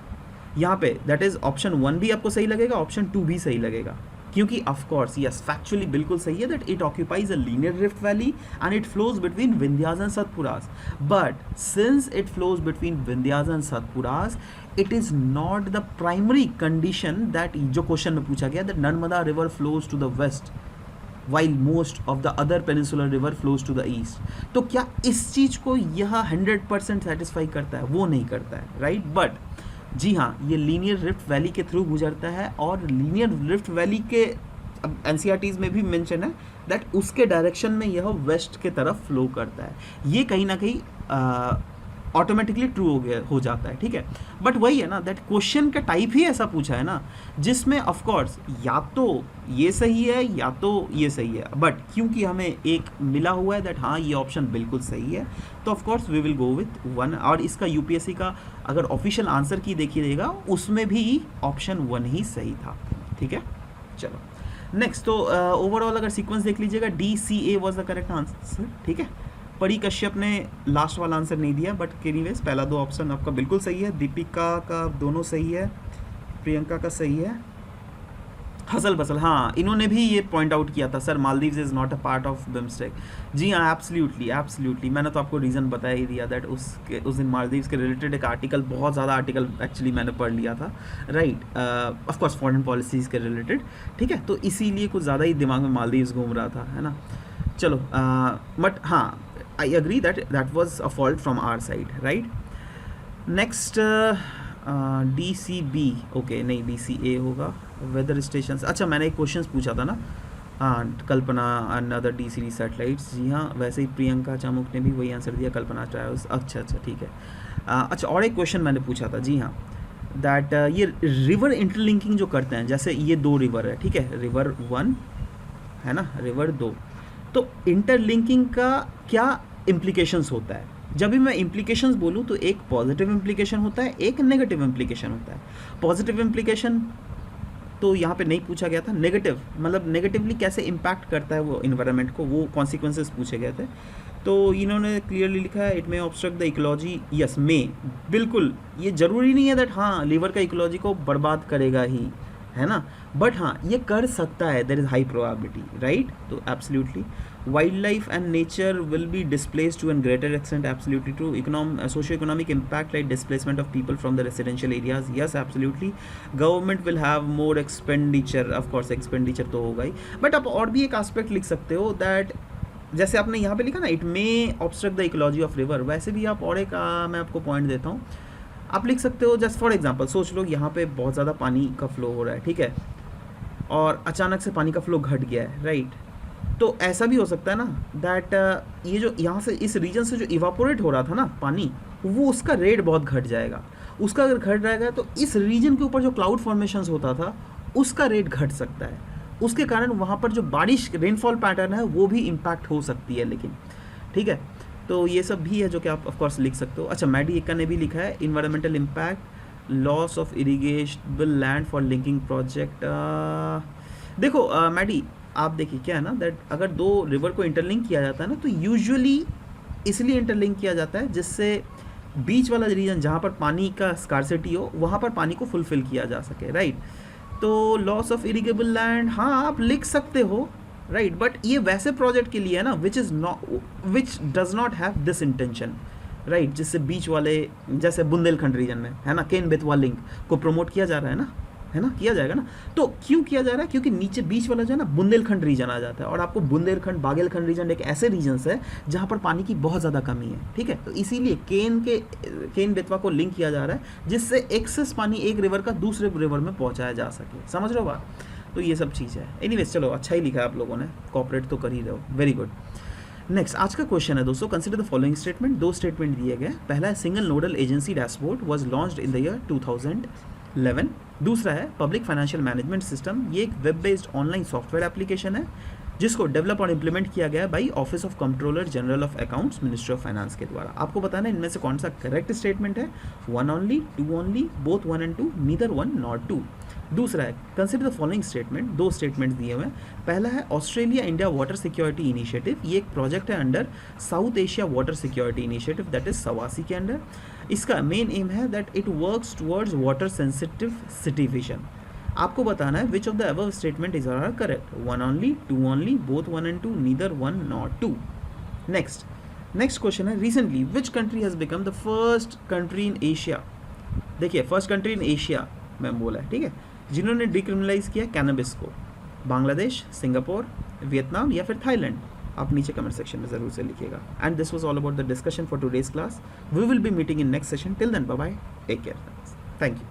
यहाँ पे दैट इज ऑप्शन 1 भी आपको सही लगेगा, ऑप्शन 2 भी सही लगेगा, क्योंकि ऑफ कोर्स यस फैक्चुअली बिल्कुल सही है that it occupies a linear rift valley and it flows between Vindhyas and Satpuras, but since it flows between Vindhyas and Satpuras it is not the primary condition that जो क्वेश्चन में पूछा गया that Narmada river flows to the west while most of the other peninsular river flows to the east। तो क्या इस चीज़ को यह 100% satisfy करता है? वो नहीं करता है, राइट। बट जी हाँ, ये लीनियर रिफ्ट वैली के थ्रू गुजरता है, और लीनियर रिफ्ट वैली के एनसीईआरटीज़ में भी मेंशन है दैट उसके डायरेक्शन में यह वेस्ट के तरफ फ्लो करता है। ये कहीं ना कहीं ऑटोमेटिकली ट्रू हो जाता है, ठीक है। बट वही है ना दैट क्वेश्चन का टाइप ही ऐसा पूछा है ना, जिसमें ऑफ कोर्स या तो ये सही है या तो ये सही है, बट क्योंकि हमें एक मिला हुआ है दैट हाँ ये ऑप्शन बिल्कुल सही है, तो of course we will go with 1। और इसका यूपीएससी का अगर ऑफिशियल आंसर की देखिएगा उसमें भी ऑप्शन 1 ही सही था, ठीक है। चलो नेक्स्ट, तो ओवरऑल अगर सीक्वेंस देख लीजिएगा, DCA was the correct answer, ठीक है। परी कश्यप ने लास्ट वाला आंसर नहीं दिया, बट एनीवेज पहला 2 ऑप्शन आपका बिल्कुल सही है। दीपिका का दोनों सही है, प्रियंका का सही है। हसल बसल, हाँ इन्होंने भी ये पॉइंट आउट किया था sir Maldives is not a part of BIMSTEC. जी हाँ, एब्सोल्युटली मैंने तो आपको रीज़न बता ही दिया दैट उस दिन मालदीव्स के रिलेटेड एक आर्टिकल, बहुत ज़्यादा आर्टिकल एक्चुअली मैंने पढ़ लिया था, right, of course foreign policies के रिलेटेड, ठीक है। तो इसीलिए कुछ ज़्यादा ही दिमाग में मालदीव्स घूम रहा था, है ना। चलो बट हाँ I agree that was a fault from our side, right? Next DCB, okay नहीं DCA होगा, वेदर स्टेशन। अच्छा मैंने एक क्वेश्चन पूछा था ना, Kalpana and other D series satellites, जी हाँ वैसे ही प्रियंका चामुक ने भी वही आंसर दिया, कल्पना ट्रायल्स। अच्छा ठीक है। अच्छा और एक क्वेश्चन मैंने पूछा था, जी हाँ, दैट ये रिवर इंटरलिंकिंग जो करते हैं, जैसे ये 2 रिवर है, ठीक है, रिवर 1 है ना, रिवर 2, तो इंटरलिंकिंग का क्या इम्प्लीकेशंस होता है? जब भी मैं इम्प्लीकेशंस बोलूँ तो एक पॉजिटिव इम्प्लीकेशन होता है, एक नेगेटिव इम्प्लीकेशन होता है। पॉजिटिव इम्प्लीकेशन तो यहाँ पे नहीं पूछा गया था, नेगेटिव मतलब नेगेटिवली कैसे इम्पैक्ट करता है वो इन्वायरमेंट को, वो कॉन्सिक्वेंसेस पूछे गए थे। तो इन्होंने क्लियरली लिखा है it may obstruct the ecology, yes may, बिल्कुल ये ज़रूरी नहीं है दैट हाँ लीवर का इकोलॉजी को बर्बाद करेगा ही, है ना, बट हाँ ये कर सकता है, there is high probability, right. तो absolutely wild life and nature will be displaced to an greater extent, absolutely true. Socio economic impact like displacement of people from the residential areas, yes absolutely. Government will have more expenditure, of course expenditure तो होगा ही, but आप और भी एक aspect लिख सकते हो that जैसे आपने यहाँ पे लिखा ना it may obstruct the ecology of river, वैसे भी आप और एक मैं आपको पॉइंट देता हूँ, आप लिख सकते हो जस्ट फॉर एग्जांपल सोच लो यहाँ पे बहुत ज़्यादा पानी का फ्लो हो रहा है, ठीक है, और अचानक से पानी का फ्लो घट गया है, राइट। तो ऐसा भी हो सकता है ना दैट ये जो यहाँ से इस रीजन से जो इवापोरेट हो रहा था ना पानी, वो उसका रेट बहुत घट जाएगा। उसका अगर घट जाएगा तो इस रीजन के ऊपर जो क्लाउड फॉर्मेशंस होता था उसका रेट घट सकता है। उसके कारण वहाँ पर जो बारिश रेनफॉल पैटर्न है वो भी इम्पैक्ट हो सकती है। लेकिन ठीक है, तो ये सब भी है जो कि आप ऑफ कोर्स लिख सकते हो। अच्छा, मैडी एक्का ने भी लिखा है environmental impact loss of irrigable land for linking project. देखो मैडी, आप देखिए क्या है ना, दैट अगर दो रिवर को इंटरलिंक किया जाता है ना, तो यूजुअली इसलिए इंटरलिंक किया जाता है जिससे बीच वाला रीजन जहाँ पर पानी का स्कार्सिटी हो वहाँ पर पानी को फुलफिल किया जा सके, राइट। तो लॉस ऑफ इरिगेबल लैंड, हाँ आप लिख सकते हो, राइट, बट ये वैसे प्रोजेक्ट के लिए है ना which does not have this intention, right, जिससे बीच वाले जैसे बुंदेलखंड रीजन में है ना केन बेतवा लिंक को प्रमोट किया जा रहा है ना, किया जाएगा ना। तो क्यों किया जा रहा है? क्योंकि नीचे बीच वाला जो है ना बुंदेलखंड रीजन आ जाता है, और आपको बुंदेलखंड बागेलखंड रीजन एक ऐसे रीजन्स है जहाँ पर पानी की बहुत ज़्यादा कमी है, ठीक है। तो इसीलिए केन बेतवा को लिंक किया जा रहा है जिससे एक्सेस पानी एक रिवर का दूसरे रिवर में पहुँचाया जा सके। समझ रहे हो बात? तो ये सब चीज़ है। एनीवेज चलो, अच्छा ही लिखा है आप लोगों ने, कॉपरेट तो कर ही रहे हो, वेरी गुड। नेक्स्ट आज का क्वेश्चन है दोस्तों, कंसिडर द फॉलोइंग स्टेटमेंट। दो स्टेटमेंट दिए गए। पहला है single nodal agency dashboard was launched in the year 2011। दूसरा है पब्लिक फाइनेंशियल मैनेजमेंट सिस्टम, ये एक web based online software application है जिसको डेवलप और इम्प्लीमेंट किया गया है by office of controller general of accounts, ministry of finance के द्वारा। आपको बताना है इनमें से कौन सा करेक्ट स्टेटमेंट है। 1 only, 2 only, both 1 and 2, neither 1 not 2। दूसरा है कंसिडर द फॉलोइंग स्टेटमेंट। दो स्टेटमेंट दिए हुए हैं। पहला है Australia India water security initiative, ये एक प्रोजेक्ट है under South Asia water security initiative, that is सवासी के अंडर। इसका मेन एम है that it works towards water sensitive city vision. आपको बताना है which of the above statement is are correct. 1 only, 2 only, both 1 and 2, neither 1 not 2। Next question है recently which country has become the first country in Asia. देखिए first country in Asia में बोला है, ठीक है, जिन्होंने डिक्रिमिनलाइज किया cannabis को। बांग्लादेश, सिंगापुर, वियतनाम या फिर थाईलैंड। आप नीचे कमेंट सेक्शन में जरूर से लिखिएगा। And this was all about the discussion for today's class. We will be meeting in next session. Till then bye bye, take care, thank you.